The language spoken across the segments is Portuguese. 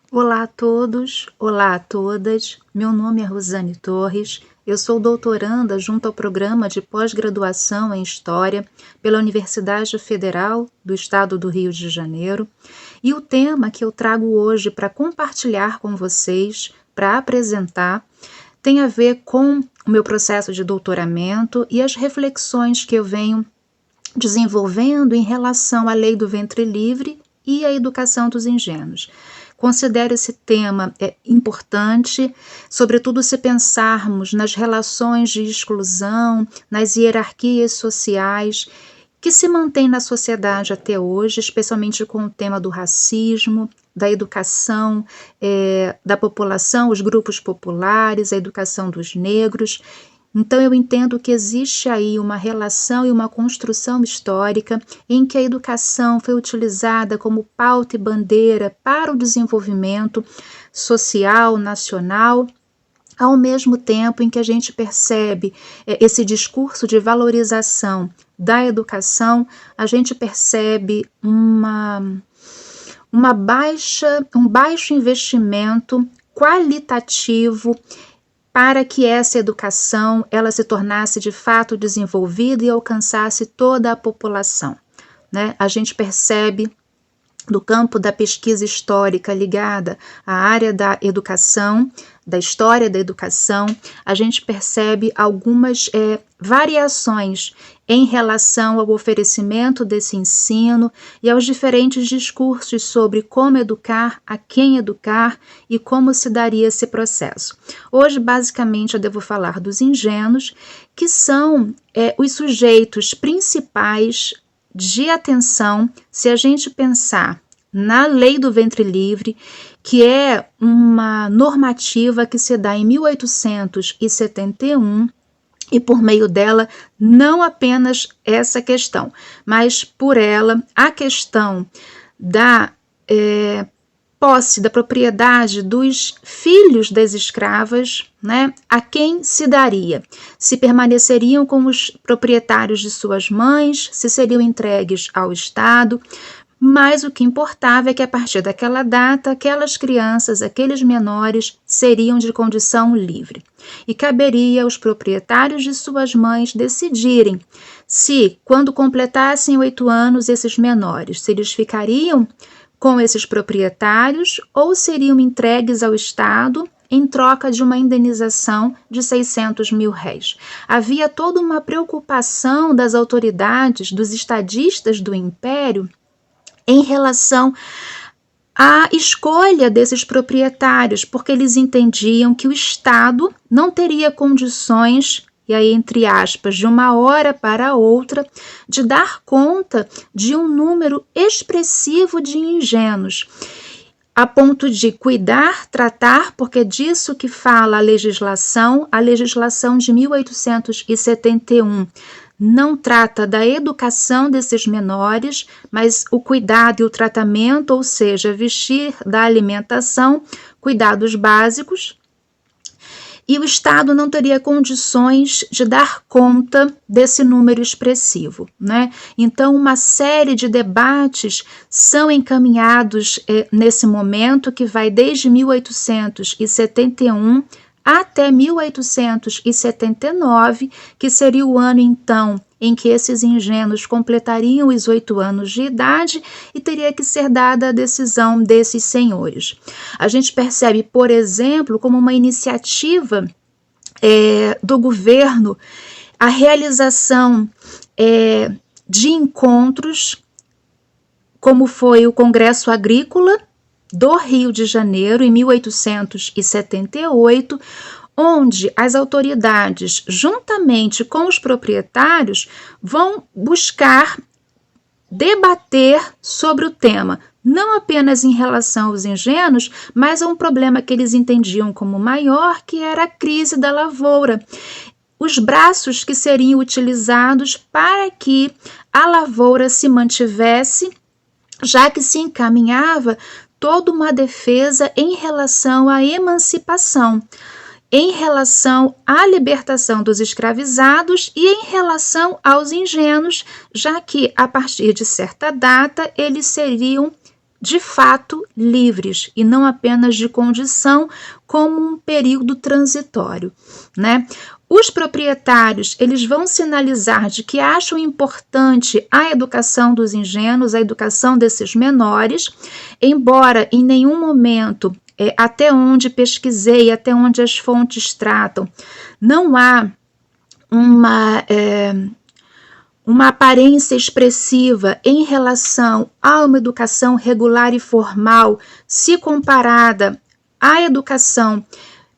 Olá a todos, olá a todas. Meu nome é Rosane Torres. Eu sou doutoranda junto ao programa de pós-graduação em História pela Universidade Federal do Estado do Rio de Janeiro. E o tema que eu trago hoje para compartilhar com vocês, para apresentar, tem a ver com o meu processo de doutoramento e as reflexões que eu venho desenvolvendo em relação à lei do ventre livre e à educação dos ingênuos. Considero esse tema importante, sobretudo se pensarmos nas relações de exclusão, nas hierarquias sociais que se mantêm na sociedade até hoje, especialmente com o tema do racismo, da educação da população, os grupos populares, a educação dos negros. Então, eu entendo que existe aí uma relação e uma construção histórica em que a educação foi utilizada como pauta e bandeira para o desenvolvimento social, nacional, ao mesmo tempo em que a gente percebe esse discurso de valorização da educação, a gente percebe um baixo investimento qualitativo para que essa educação ela se tornasse de fato desenvolvida e alcançasse toda a população, né? A gente percebe do campo da pesquisa histórica ligada à área da educação, da história da educação, a gente percebe algumas variações em relação ao oferecimento desse ensino e aos diferentes discursos sobre como educar, a quem educar e como se daria esse processo. Hoje, basicamente, eu devo falar dos ingênuos, que são os sujeitos principais de atenção se a gente pensar na lei do ventre livre, que é uma normativa que se dá em 1871, e por meio dela, não apenas essa questão, mas por ela a questão da posse, da propriedade dos filhos das escravas, né, a quem se daria? Se permaneceriam como os proprietários de suas mães, se seriam entregues ao Estado, mas o que importava é que a partir daquela data, aquelas crianças, aqueles menores, seriam de condição livre. E caberia aos proprietários de suas mães decidirem se, quando completassem 8 anos, esses menores, se eles ficariam com esses proprietários ou seriam entregues ao Estado em troca de uma indenização de 600 mil réis. Havia toda uma preocupação das autoridades, dos estadistas do Império, em relação à escolha desses proprietários, porque eles entendiam que o Estado não teria condições, e aí entre aspas, de uma hora para outra, de dar conta de um número expressivo de ingênuos, a ponto de cuidar, tratar, porque é disso que fala a legislação de 1871, não trata da educação desses menores, mas o cuidado e o tratamento, ou seja, vestir, da alimentação, cuidados básicos, e o Estado não teria condições de dar conta desse número expressivo, né? Então, uma série de debates são encaminhados nesse momento, que vai desde 1871 até 1879, que seria o ano, então, em que esses ingênuos completariam os 8 anos de idade e teria que ser dada a decisão desses senhores. A gente percebe, por exemplo, como uma iniciativa do governo, a realização de encontros, como foi o Congresso Agrícola do Rio de Janeiro, em 1878, onde as autoridades, juntamente com os proprietários, vão buscar debater sobre o tema, não apenas em relação aos ingênuos, mas a um problema que eles entendiam como maior, que era a crise da lavoura. Os braços que seriam utilizados para que a lavoura se mantivesse, já que se encaminhava toda uma defesa em relação à emancipação, em relação à libertação dos escravizados e em relação aos ingênuos, já que a partir de certa data eles seriam de fato livres e não apenas de condição, como um período transitório, né? Os proprietários, eles vão sinalizar de que acham importante a educação dos ingênuos, a educação desses menores, embora em nenhum momento, até onde pesquisei, até onde as fontes tratam, não há uma aparência expressiva em relação a uma educação regular e formal, se comparada à educação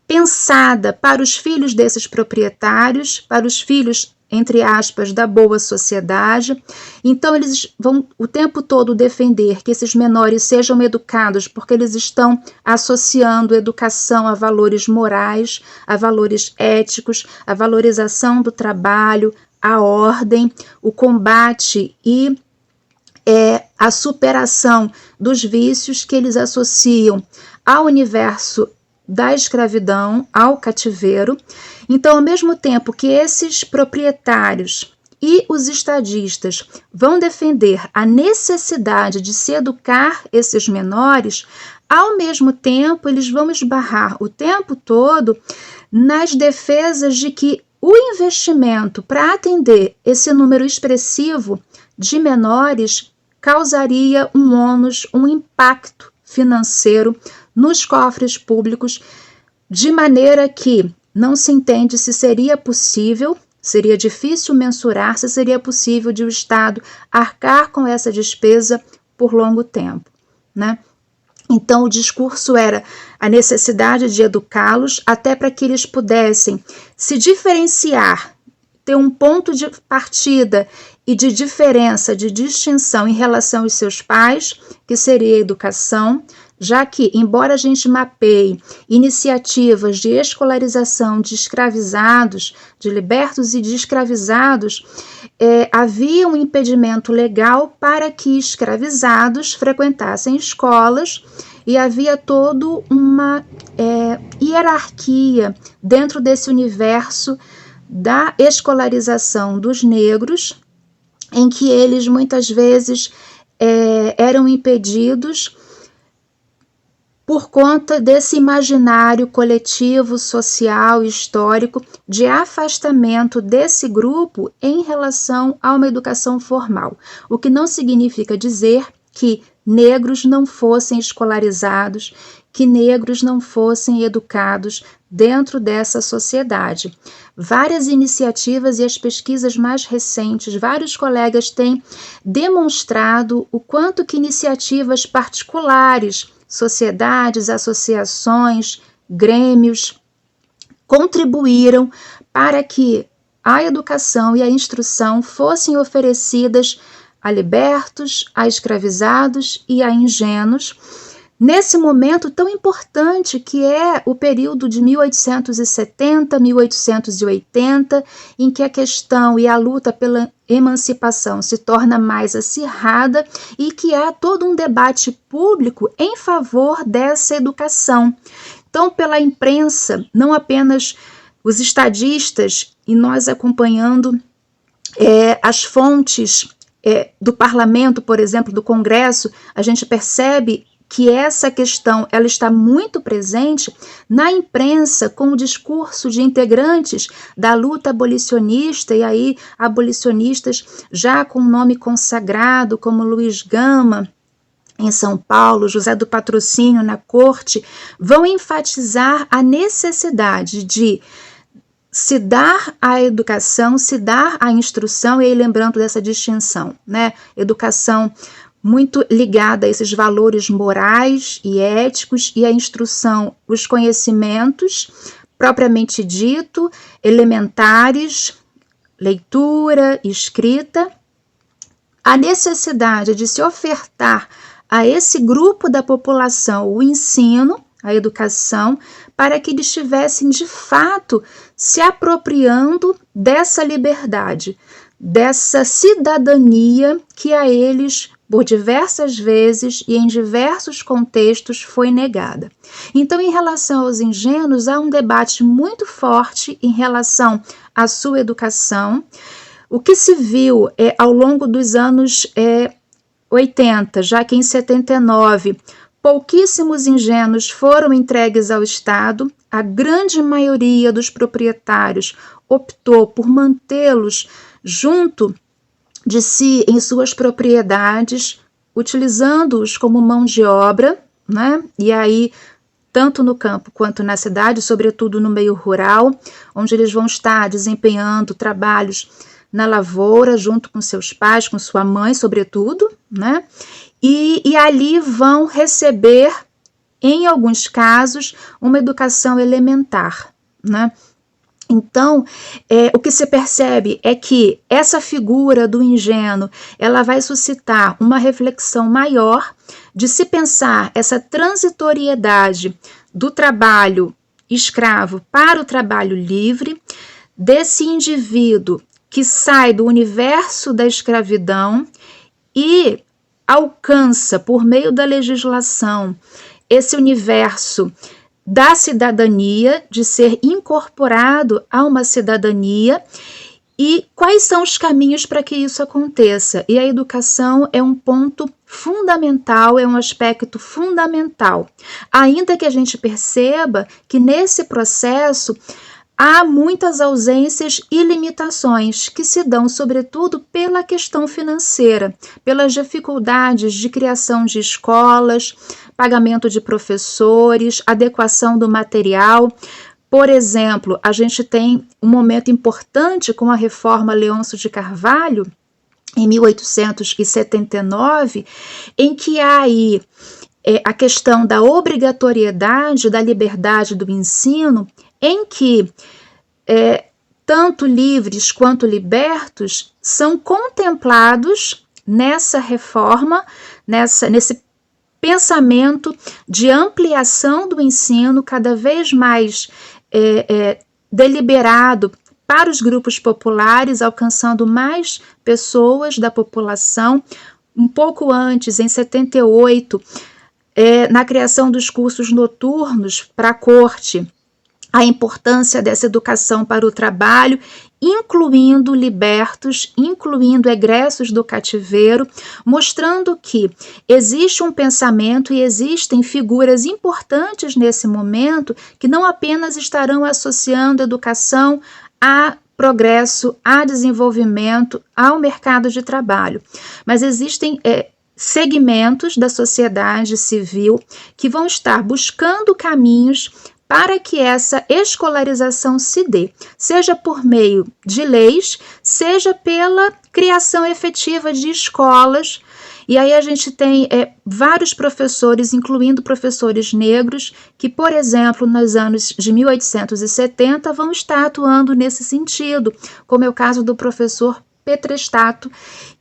pensada para os filhos desses proprietários, para os filhos, entre aspas, da boa sociedade. Então, eles vão o tempo todo defender que esses menores sejam educados, porque eles estão associando educação a valores morais, a valores éticos, a valorização do trabalho, a ordem, o combate e a superação dos vícios que eles associam ao universo da escravidão, ao cativeiro. Então, ao mesmo tempo que esses proprietários e os estadistas vão defender a necessidade de se educar esses menores, ao mesmo tempo eles vão esbarrar o tempo todo nas defesas de que o investimento para atender esse número expressivo de menores causaria um ônus, um impacto financeiro nos cofres públicos, de maneira que não se entende se seria possível, seria difícil mensurar se seria possível de o Estado arcar com essa despesa por longo tempo, né? Então, o discurso era a necessidade de educá-los até para que eles pudessem se diferenciar, ter um ponto de partida e de diferença, de distinção em relação aos seus pais, que seria a educação, já que, embora a gente mapeie iniciativas de escolarização de escravizados, de libertos e de escravizados, havia um impedimento legal para que escravizados frequentassem escolas e havia toda uma hierarquia dentro desse universo da escolarização dos negros, em que eles muitas vezes eram impedidos por conta desse imaginário coletivo, social, histórico, de afastamento desse grupo em relação a uma educação formal, o que não significa dizer que negros não fossem escolarizados, que negros não fossem educados dentro dessa sociedade. Várias iniciativas e as pesquisas mais recentes, vários colegas têm demonstrado o quanto que iniciativas particulares, sociedades, associações, grêmios, contribuíram para que a educação e a instrução fossem oferecidas a libertos, a escravizados e a ingênuos, nesse momento tão importante que é o período de 1870, 1880, em que a questão e a luta pela emancipação se torna mais acirrada e que há todo um debate público em favor dessa educação. Então, pela imprensa, não apenas os estadistas, e nós acompanhando as fontes do parlamento, por exemplo, do Congresso, a gente percebe que essa questão ela está muito presente na imprensa, com o discurso de integrantes da luta abolicionista, e aí abolicionistas já com nome consagrado, como Luiz Gama, em São Paulo, José do Patrocínio na Corte, vão enfatizar a necessidade de se dar a educação, se dar a instrução, e aí lembrando dessa distinção, né? Educação muito ligada a esses valores morais e éticos, e a instrução, os conhecimentos, propriamente dito, elementares, leitura, escrita, a necessidade de se ofertar a esse grupo da população o ensino, a educação, para que eles estivessem de fato se apropriando dessa liberdade, dessa cidadania que a eles, por diversas vezes e em diversos contextos, foi negada. Então, em relação aos ingênuos, há um debate muito forte em relação à sua educação. O que se viu ao longo dos anos 80, já que em 79 pouquíssimos engenhos foram entregues ao Estado, a grande maioria dos proprietários optou por mantê-los junto de si em suas propriedades, utilizando-os como mão de obra, né? E aí, tanto no campo quanto na cidade, sobretudo no meio rural, onde eles vão estar desempenhando trabalhos na lavoura, junto com seus pais, com sua mãe, sobretudo, né? E ali vão receber, em alguns casos, uma educação elementar, né? Então, o que se percebe é que essa figura do engenho, ela vai suscitar uma reflexão maior de se pensar essa transitoriedade do trabalho escravo para o trabalho livre, desse indivíduo que sai do universo da escravidão e alcança, por meio da legislação, esse universo da cidadania, de ser incorporado a uma cidadania, e quais são os caminhos para que isso aconteça. E a educação é um ponto fundamental, é um aspecto fundamental, ainda que a gente perceba que nesse processo há muitas ausências e limitações que se dão, sobretudo, pela questão financeira, pelas dificuldades de criação de escolas, pagamento de professores, adequação do material. Por exemplo, a gente tem um momento importante com a reforma Leôncio de Carvalho, em 1879, em que há aí a questão da obrigatoriedade da liberdade do ensino, em que tanto livres quanto libertos são contemplados nessa reforma, nesse pensamento de ampliação do ensino cada vez mais deliberado para os grupos populares, alcançando mais pessoas da população. Um pouco antes, em 78, na criação dos cursos noturnos para a corte, a importância dessa educação para o trabalho, incluindo libertos, incluindo egressos do cativeiro, mostrando que existe um pensamento e existem figuras importantes nesse momento que não apenas estarão associando educação a progresso, a desenvolvimento, ao mercado de trabalho, mas existem segmentos da sociedade civil que vão estar buscando caminhos para que essa escolarização se dê, seja por meio de leis, seja pela criação efetiva de escolas. E aí a gente tem vários professores, incluindo professores negros, que, por exemplo, nos anos de 1870 vão estar atuando nesse sentido, como é o caso do professor Petrestato,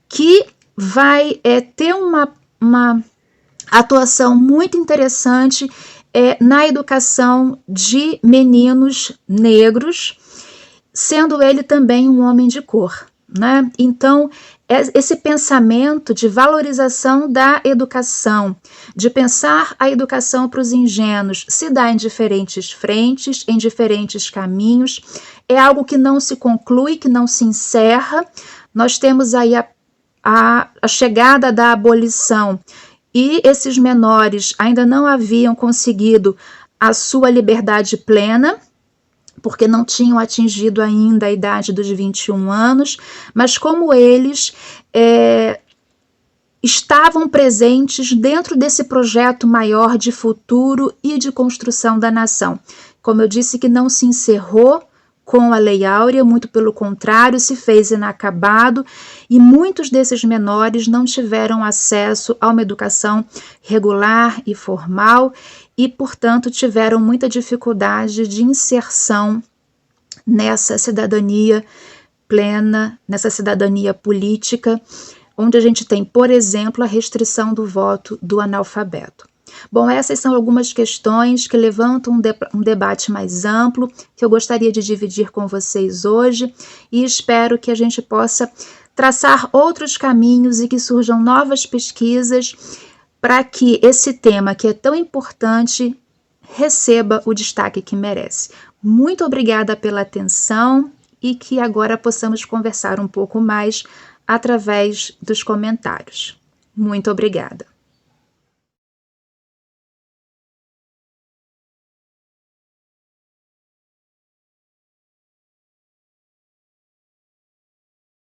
que vai ter uma atuação muito interessante na educação de meninos negros, sendo ele também um homem de cor, né? Então, esse pensamento de valorização da educação, de pensar a educação para os engenhos, se dá em diferentes frentes, em diferentes caminhos, é algo que não se conclui, que não se encerra. Nós temos aí a chegada da abolição, e esses menores ainda não haviam conseguido a sua liberdade plena, porque não tinham atingido ainda a idade dos 21 anos, mas como eles estavam presentes dentro desse projeto maior de futuro e de construção da nação. Como eu disse, que não se encerrou com a Lei Áurea, muito pelo contrário, se fez inacabado, e muitos desses menores não tiveram acesso a uma educação regular e formal e, portanto, tiveram muita dificuldade de inserção nessa cidadania plena, nessa cidadania política, onde a gente tem, por exemplo, a restrição do voto do analfabeto. Bom, essas são algumas questões que levantam um debate mais amplo, que eu gostaria de dividir com vocês hoje, e espero que a gente possa traçar outros caminhos e que surjam novas pesquisas para que esse tema, que é tão importante, receba o destaque que merece. Muito obrigada pela atenção e que agora possamos conversar um pouco mais através dos comentários. Muito obrigada.